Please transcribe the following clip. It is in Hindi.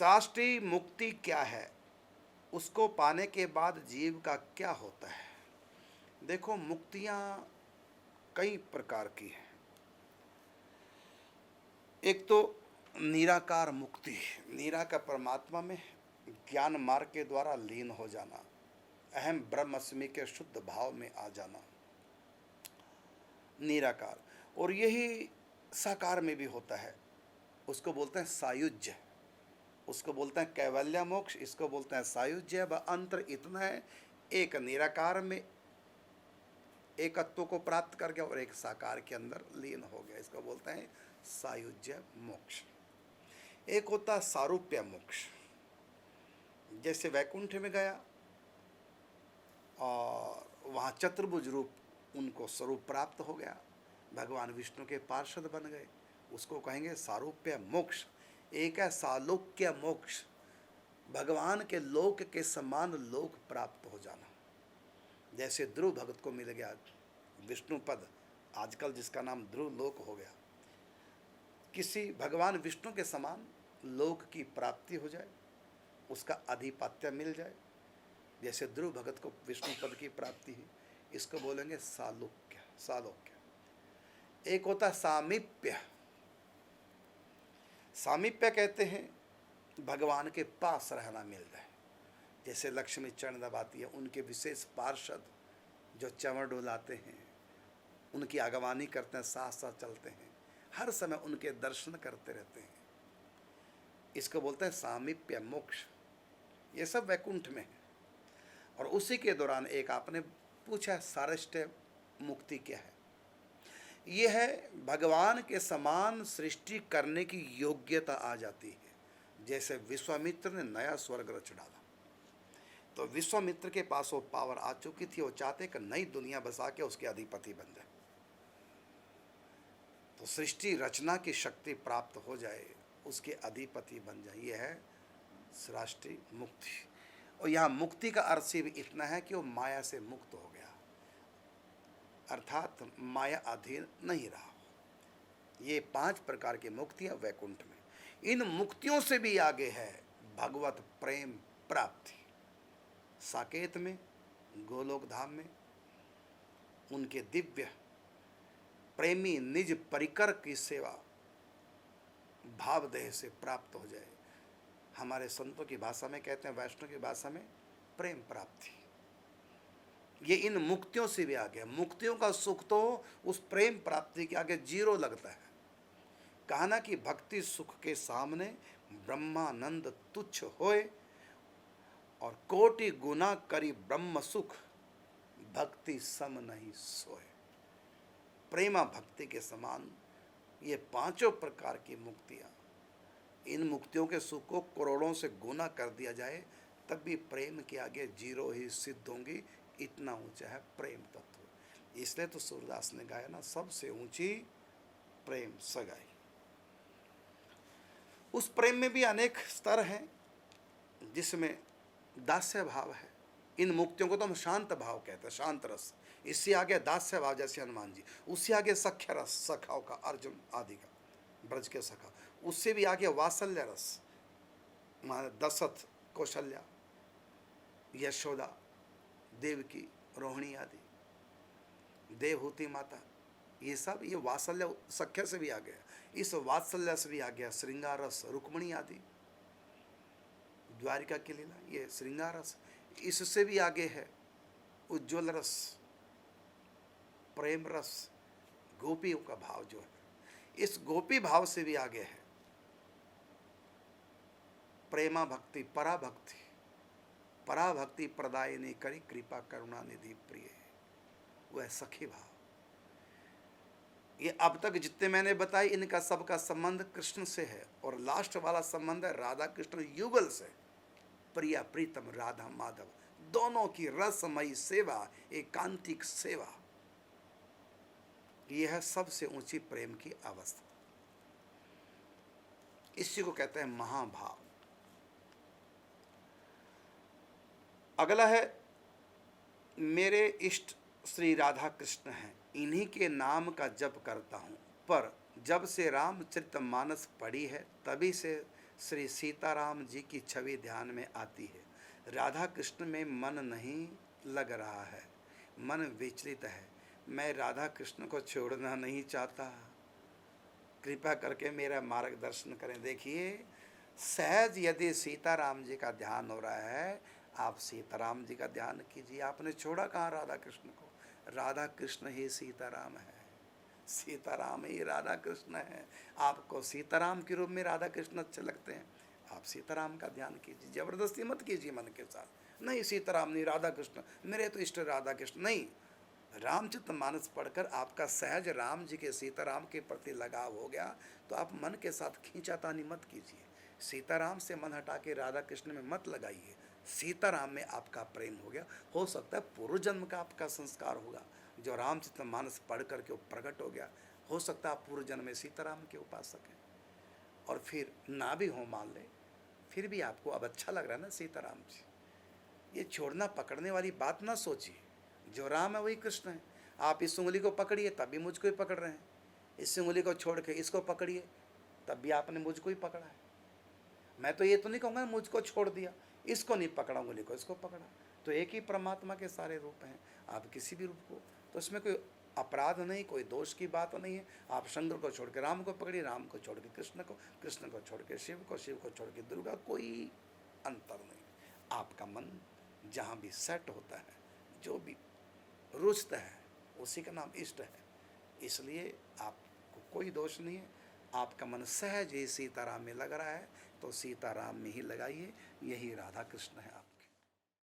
शास्त्रीय मुक्ति क्या है? उसको पाने के बाद जीव का क्या होता है? देखो, मुक्तियाँ कई प्रकार की हैं। एक तो निराकार मुक्ति, निराकार परमात्मा में ज्ञान मार्ग के द्वारा लीन हो जाना, अहम ब्रह्मस्मि के शुद्ध भाव में आ जाना, निराकार। और यही साकार में भी होता है। उसको बोलते हैं सायुज्य, उसको बोलते हैं कैवल्य मोक्ष, इसको बोलते हैं सायुज्य। वह अंतर इतना है, एक निराकार में एकत्व को प्राप्त कर गया और एक साकार के अंदर लीन हो गया, इसको बोलते हैं सायुज्य मोक्ष। एक होता सारूप्य मोक्ष, जैसे वैकुंठ में गया और वहाँ चतुर्भुज रूप उनको स्वरूप प्राप्त हो गया, भगवान विष्णु के पार्षद बन गए, उसको कहेंगे सारूप्य मोक्ष। एक है सालोक्य मोक्ष, भगवान के लोक के समान लोक प्राप्त हो जाना, जैसे ध्रुव भगत को मिल गया विष्णु पद, आजकल जिसका नाम ध्रुव लोक हो गया। किसी भगवान विष्णु के समान लोक की प्राप्ति हो जाए, उसका अधिपत्य मिल जाए, जैसे ध्रुव भगत को विष्णु पद की प्राप्ति है, इसको बोलेंगे सालोक्य, सालोक्य। एक होता सामीप्य, सामीप्य कहते हैं भगवान के पास रहना मिल जाए, जैसे लक्ष्मी चरण दबाती है, उनके विशेष पार्षद जो चंवर डोलाते हैं, उनकी आगवानी करते हैं, साथ साथ चलते हैं, हर समय उनके दर्शन करते रहते हैं, इसको बोलते हैं सामीप्य मोक्ष। ये सब वैकुंठ में है। और उसी के दौरान एक आपने पूछा सारष्ट्य मुक्ति क्या है? ये है भगवान के समान सृष्टि करने की योग्यता आ जाती है। जैसे विश्वामित्र ने नया स्वर्ग रच डाला, तो विश्वामित्र के पास वो पावर आ चुकी थी, वो चाहते कि नई दुनिया बसा के उसके अधिपति बन जाए, तो सृष्टि रचना की शक्ति प्राप्त हो जाए, उसके अधिपति बन जाए। यह है राष्ट्रीय मुक्ति। और यहाँ मुक्ति का अर्थ सिर्फ इतना है कि वो माया से मुक्त हो गया, अर्थात माया अधीन नहीं रहा। ये 5 प्रकार की मुक्तियाँ वैकुंठ में। इन मुक्तियों से भी आगे है भगवत प्रेम प्राप्ति। साकेत में, गोलोक धाम में उनके दिव्य प्रेमी निज परिकर की सेवा भावदेह से प्राप्त हो जाए। हमारे संतों की भाषा में कहते हैं, वैष्णव की भाषा में प्रेम प्राप्ति। ये इन मुक्तियों से भी आगे। मुक्तियों का सुख तो उस प्रेम प्राप्ति के आगे जीरो लगता है। कहा ना कि भक्ति सुख के सामने ब्रह्मानंद तुच्छ होए, और कोटि गुना करी ब्रह्म सुख भक्ति सम नहीं सोए। प्रेमा भक्ति के समान ये 5 प्रकार की मुक्तियाँ, इन मुक्तियों के सुख को करोड़ों से गुना कर दिया जाए तब भी प्रेम के आगे जीरो ही सिद्ध होंगी। इतना ऊंचा है प्रेम तत्व। इसलिए तो सूरदास ने गाया ना, सबसे ऊंची प्रेम सगाई। उस प्रेम में भी अनेक स्तर हैं, जिसमें दास्य भाव है। इन मुक्तियों को तो हम शांत भाव कहते हैं, शांत रस। इससे आगे दास्य भाव, जैसे हनुमान जी, उससे आगे सख्य रस, सखाओं का, अर्जुन आदि का, ब्रज के सखा। उससे भी आगे वात्सल्य रस, दशरथ, कौशल्या, यशोदा, देवकी, रोहिणी आदि, देवहूति माता, ये सब ये वात्सल्य सख्य से भी आ गया। इस वात्सल्य से भी आ गया श्रृंगार रस, रुक्मणी आदि, द्वारिका की लीला, ये श्रृंगार रस। इससे भी आगे है उज्ज्वल रस, प्रेम रस, गोपियों का भाव जो है, इस गोपी भाव से भी आगे है प्रेमा भक्ति, पराभक्ति। पराभक्ति प्रदायिनी करी कृपा करुणा निधि प्रिय, वह सखी भाव। ये अब तक जितने मैंने बताए, इनका सबका संबंध कृष्ण से है, और लास्ट वाला संबंध है राधा कृष्ण युगल से। प्रिया प्रीतम राधा माधव, दोनों की रसमयी सेवा, एकांतिक सेवा, यह है सबसे ऊंची प्रेम की अवस्था। इसी को कहते हैं महाभाव। अगला है, मेरे इष्ट श्री राधा कृष्ण हैं, इन्हीं के नाम का जप करता हूँ, पर जब से रामचरितमानस पढ़ी है तभी से श्री सीताराम जी की छवि ध्यान में आती है। राधा कृष्ण में मन नहीं लग रहा है, मन विचलित है। मैं राधा कृष्ण को छोड़ना नहीं चाहता, कृपा करके मेरा मार्गदर्शन करें। देखिए, सहज यदि सीताराम जी का ध्यान हो रहा है, आप सीताराम जी का ध्यान कीजिए। आपने छोड़ा कहाँ राधा कृष्ण को? राधा कृष्ण ही सीताराम है, सीताराम ही राधा कृष्ण है। आपको सीताराम के रूप में राधा कृष्ण अच्छे लगते हैं, आप सीताराम का ध्यान कीजिए। जबरदस्ती मत कीजिए मन के साथ, नहीं सीताराम नहीं राधा कृष्ण, मेरे तो इष्ट राधा कृष्ण नहीं। रामचरितमानस पढ़कर आपका सहज राम जी के सीताराम के प्रति लगाव हो गया, तो आप मन के साथ खींचातानी मत कीजिए। सीताराम से मन हटा के राधा कृष्ण में मत लगाइए। सीताराम में आपका प्रेम हो गया। हो सकता है पूर्व जन्म का आपका संस्कार होगा, जो रामचरितमानस पढ़ करके वो प्रकट हो गया। हो सकता है आप पूर्व जन्म में सीताराम के उपासक हैं, और फिर ना भी हो मान ले, फिर भी आपको अब अच्छा लग रहा है ना सीताराम जी। ये छोड़ना पकड़ने वाली बात ना सोचिए। जो राम है वही कृष्ण है। आप इस उंगली को पकड़िए तब भी मुझको ही पकड़ रहे हैं, इस उंगली को छोड़ के इसको पकड़िए तब भी आपने मुझको ही पकड़ा है। मैं तो ये तो नहीं कहूँगा मुझको छोड़ दिया, इसको नहीं पकड़ा उंगली को, इसको पकड़ा। तो एक ही परमात्मा के सारे रूप हैं, आप किसी भी रूप को, तो इसमें कोई अपराध नहीं, कोई दोष की बात नहीं है। आप शंकर को छोड़ के राम को पकड़िए, राम को छोड़ के कृष्ण को, कृष्ण को छोड़ के शिव को, शिव को छोड़ के दुर्गा, कोई अंतर नहीं। आपका मन जहाँ भी सेट होता है, जो भी रुचता है, उसी का नाम इष्ट है। इसलिए आपको कोई दोष नहीं है। आपका मन सहज ही सीताराम में लग रहा है, तो सीताराम में ही लगाइए। यही राधा कृष्ण है।